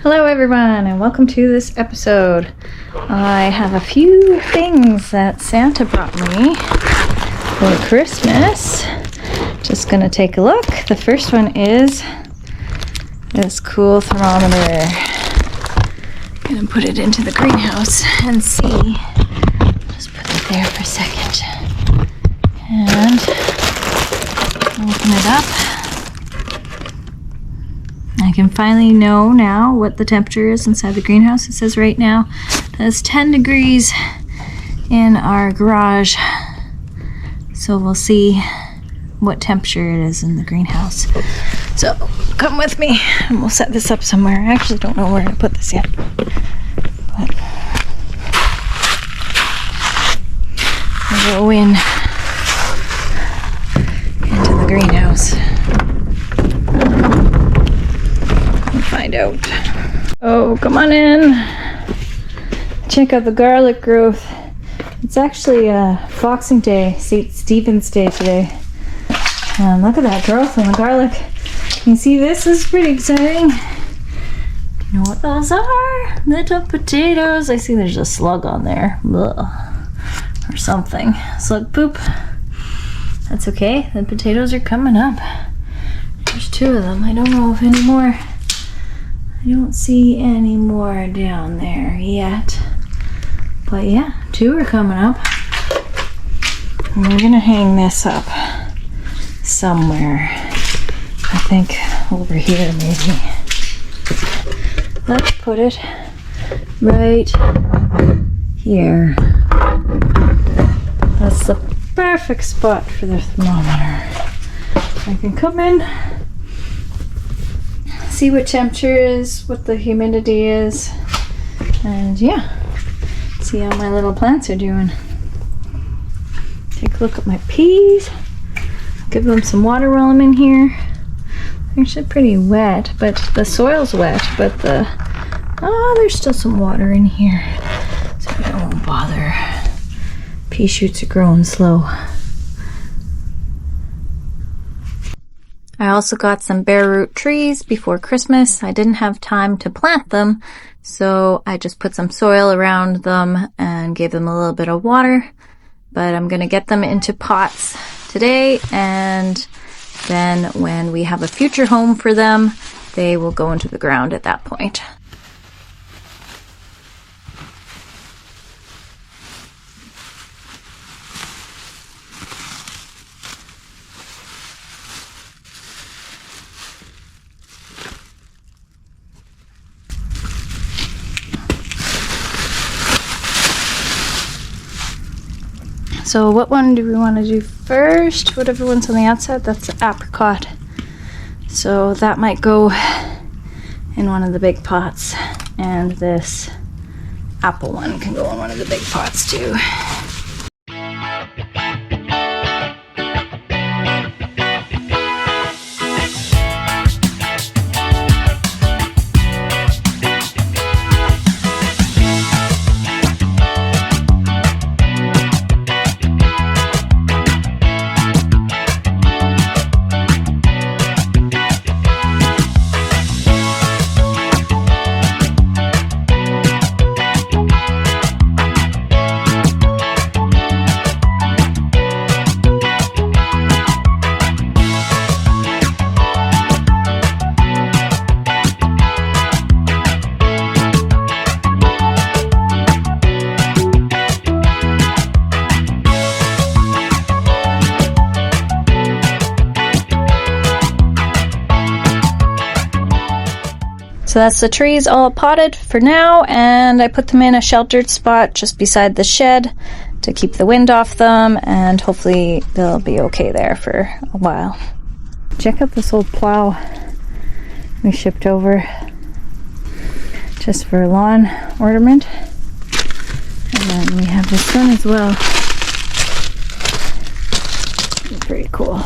Hello everyone and welcome to this episode. I have a few things that Santa brought me for Christmas. Just gonna take a look. The first one is this cool thermometer. I'm gonna put it into the greenhouse and see. Just put it there for a second. And open it up. I can finally know now what the temperature is inside the greenhouse. It says right now that it's 10 degrees in our garage. So we'll see what temperature it is in the greenhouse. So come with me and we'll set this up somewhere. I actually don't know where to put this yet. But we'll go into the greenhouse. Find out. Oh, come on in. Check out the garlic growth. It's actually Boxing Day, St. Stephen's Day today. And look at that growth on the garlic. You see, this is pretty exciting. Do you know what those are? Little potatoes. I see there's a slug on there. Ugh. Or something. Slug poop. That's okay. The potatoes are coming up. There's 2 of them. I don't know if any more. I don't see any more down there yet. But yeah, 2 are coming up. And we're gonna hang this up somewhere. I think over here maybe. Let's put it right here. That's the perfect spot for the thermometer. I can come in, see what temperature is, what the humidity is, and yeah, see how my little plants are doing. Take a look at my peas, give them some water while I'm in here. They're actually pretty wet, but the soil's wet, but there's still some water in here, so it won't bother. Pea shoots are growing slow. I also got some bare root trees before Christmas. I didn't have time to plant them, so I just put some soil around them and gave them a little bit of water. But I'm gonna get them into pots today, and then when we have a future home for them, they will go into the ground at that point. So what one do we want to do first? Whatever one's on the outside, that's the apricot. So that might go in one of the big pots. And this apple one can go in one of the big pots too. So that's the trees all potted for now, and I put them in a sheltered spot just beside the shed to keep the wind off them, and hopefully they'll be okay there for a while. Check out this old plow we shipped over just for lawn ornament. And then we have this one as well. Pretty cool.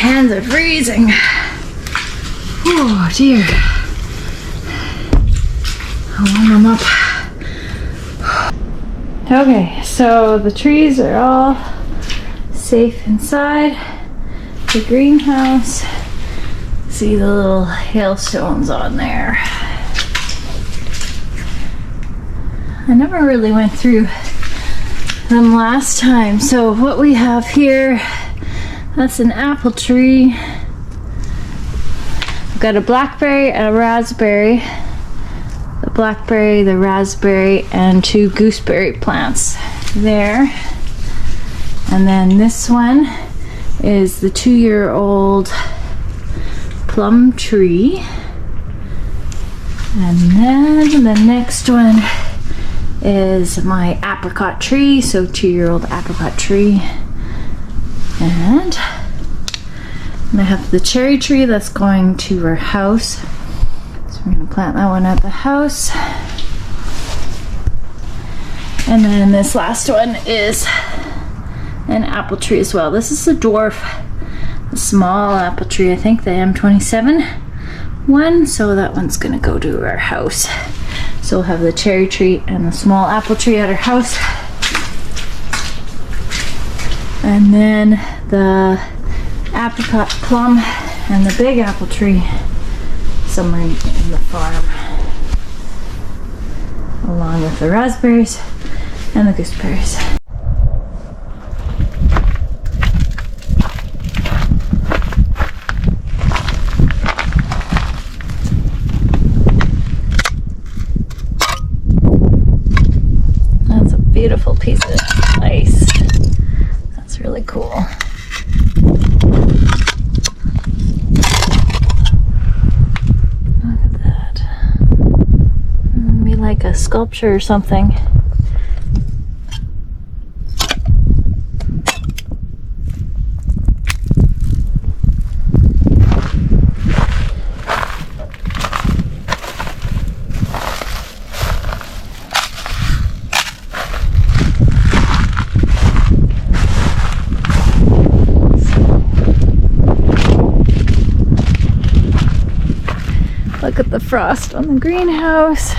hands are freezing. Oh dear. I'll warm them up. Okay, so the trees are all safe inside the greenhouse. See the little hailstones on there. I never really went through them last time. So what we have here, that's an apple tree. We've got a blackberry and a raspberry. The blackberry, the raspberry, and 2 gooseberry plants there. And then this one is the 2-year-old plum tree. And then the next one is my apricot tree, so 2-year-old apricot tree. And I have the cherry tree that's going to our house. So we're going to plant that one at the house. And then this last one is an apple tree as well. This is a dwarf, a small apple tree, I think the M27 one. So that one's going to go to our house. So we'll have the cherry tree and the small apple tree at our house. And then the apricot, plum, and the big apple tree somewhere in the farm. Along with the raspberries and the gooseberries. Beautiful piece of ice. That's really cool. Look at that. Maybe like a sculpture or something. Look at the frost on the greenhouse.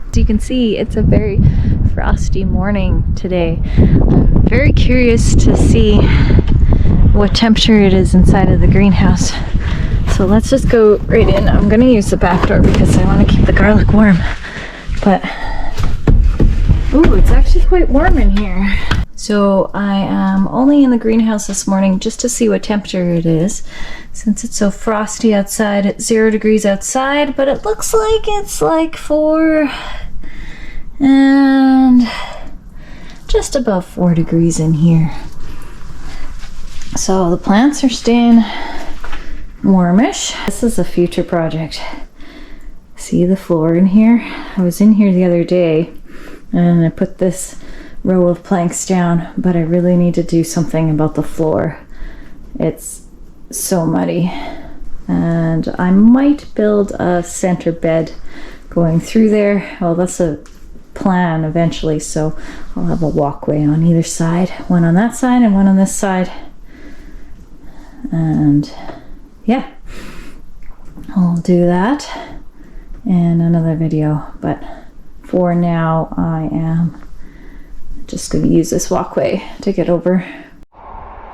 As you can see, it's a very frosty morning today. I'm very curious to see what temperature it is inside of the greenhouse. So let's just go right in. I'm gonna use the back door because I want to keep the garlic warm. But, ooh, it's actually quite warm in here. So I am only in the greenhouse this morning just to see what temperature it is. Since it's so frosty outside, it's 0 degrees outside, but it looks like it's like 4 and just above 4 degrees in here. So the plants are staying warmish. This is a future project. See the floor in here? I was in here the other day and I put this row of planks down, but I really need to do something about the floor. It's so muddy, and I might build a center bed going through there. Well, that's a plan eventually, so I'll have a walkway on either side, one on that side and one on this side. And yeah, I'll do that in another video, but for now I am just going to use this walkway to get over.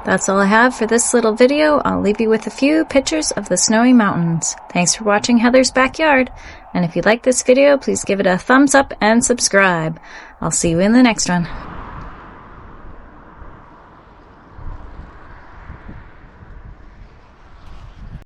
That's all I have for this little video. I'll leave you with a few pictures of the snowy mountains. Thanks for watching Heather's Backyard, and if you like this video, please give it a thumbs up and subscribe. I'll see you in the next one.